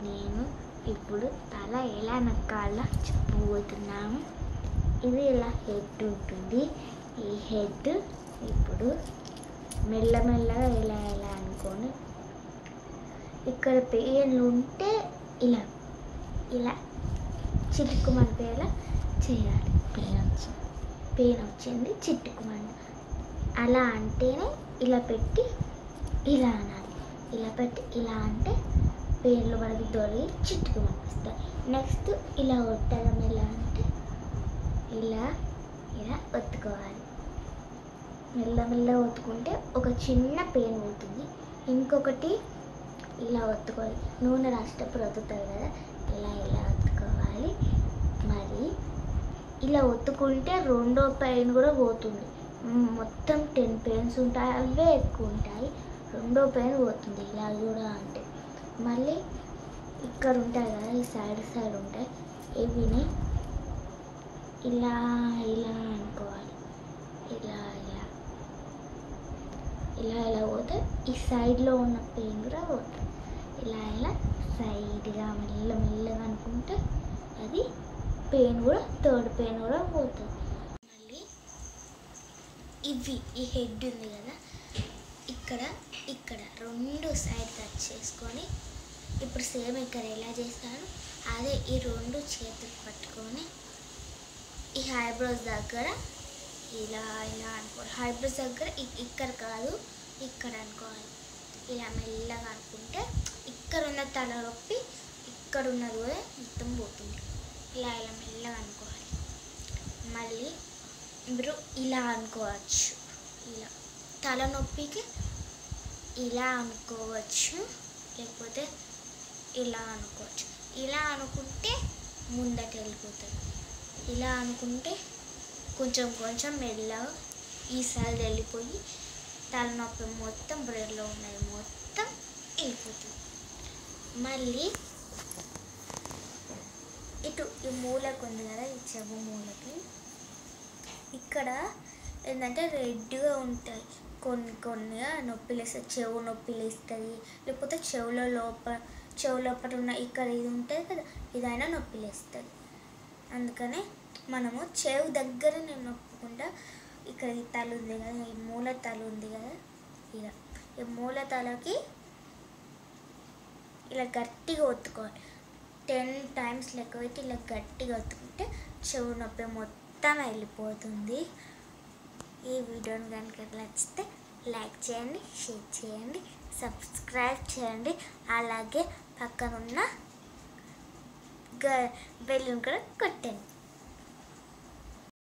నేను ఇప్పుడు తల ఎలా నొక్కాలో చెప్పబోతున్నాను. ఇది ఇలా హెడ్ ఉంటుంది. ఈ హెడ్ ఇప్పుడు మెల్లమెల్లగా ఇలా అనుకొని ఇక్కడ పెయిన్లు ఉంటే ఇలా ఇలా చిటుకుమని పేలా చేయాలి. పెయిన్ వచ్చింది చిట్టుకుమని అలా అంటేనే ఇలా పెట్టి ఇలా అనాలి. ఇలా పెట్టి ఇలా అంటే పేర్లు మనకి దొరికి చిట్టుకుమని వస్తాయి. నెక్స్ట్ ఇలా ఒత్తడం ఎలా అంటే ఇలా ఇలా ఒత్తుకోవాలి. మెల్లమెల్లగా ఒత్తుకుంటే ఒక చిన్న పెయిన్ ఉంటుంది. ఇంకొకటి ఇలా ఒత్తుకోవాలి. నూనె రాసేటప్పుడు ఒత్తుతుంది కదా, ఇలా ఒత్తుకోవాలి. మరి ఇలా ఒత్తుకుంటే రెండో పెయిన్ కూడా పోతుంది. మొత్తం 10 పెయిన్స్ ఉంటాయి, అవే ఎక్కువ ఉంటాయి. రెండో పెయిన్ పోతుంది ఇలా కూడా అంటే. మళ్ళీ ఇక్కడ ఉంటాయి కదా, ఈ సైడ్ ఉంటాయి, ఇవిని ఇలా అనుకోవాలి. ఇలా పోతే ఈ సైడ్లో ఉన్న పెయిన్ కూడా పోతుంది. ఇలా సైడ్గా మెల్లగా అనుకుంటే అది పెయిన్ కూడా థర్డ్ పెయిన్ కూడా పోతుంది. మళ్ళీ ఈ హెడ్ ఉంది కదా, ఇక్కడ రెండు సైడ్ టచ్ చేసుకొని ఇప్పుడు సేమ్ ఇక్కడ ఎలా చేస్తాను అదే ఈ రెండు చేతులు పట్టుకొని ఈ ఐబ్రోస్ దగ్గర ఇలా అనుకోవాలి. ఐబ్రోస్ దగ్గర ఇక్కడ కాదు, ఇక్కడ అనుకోవాలి. ఇలా మెల్లగా అనుకుంటే ఇక్కడ ఉన్న తల నొప్పి ఇక్కడ ఉన్నది కూడా మొత్తం పోతుంది. ఇలా మెల్లగా అనుకోవాలి. మళ్ళీ మీరు ఇలా అనుకోవచ్చు. ఇలా తలనొప్పికి ఇలా అనుకోవచ్చు, లేకపోతే ఇలా అనుకోవచ్చు. ఇలా అనుకుంటే ముందట వెళ్ళిపోతుంది. ఇలా అనుకుంటే కొంచెం మెల్లగా ఈ సైడ్ వెళ్ళిపోయి తలనొప్పి మొత్తం బ్రెయిన్లో ఉన్నది మొత్తం వెళ్ళిపోతుంది. మళ్ళీ ఇటు ఈ మూలకు ఉంది కదా, ఈ చెవు మూలకి ఇక్కడ ఏంటంటే రెడ్గా ఉంటాయి. కొన్నిగా నొప్పి లేస్తుంది, చెవు నొప్పి లేస్తుంది. లేకపోతే చెవు లోపల ఉన్న ఇక్కడ ఇది ఉంటుంది కదా, ఇదైనా నొప్పి లేస్తుంది. అందుకనే మనము చెవు దగ్గర నేను నొప్పకుండా ఇక్కడ ఈ తల ఉంది కదా, ఈ మూల తల ఉంది కదా, ఇలా ఈ మూల తలకి ఇలా గట్టిగా ఒత్తుకోవాలి. 10 టైమ్స్ లెక్క పెట్టి ఇలా గట్టిగా ఒత్తుకుంటే చెవు నొప్పి మొత్తం వెళ్ళిపోతుంది. ఈ వీడియోని కనుక నచ్చితే లైక్ చేయండి, షేర్ చేయండి, సబ్స్క్రైబ్ చేయండి. అలాగే పక్కనున్న బెల్లుని కూడా కొట్టండి.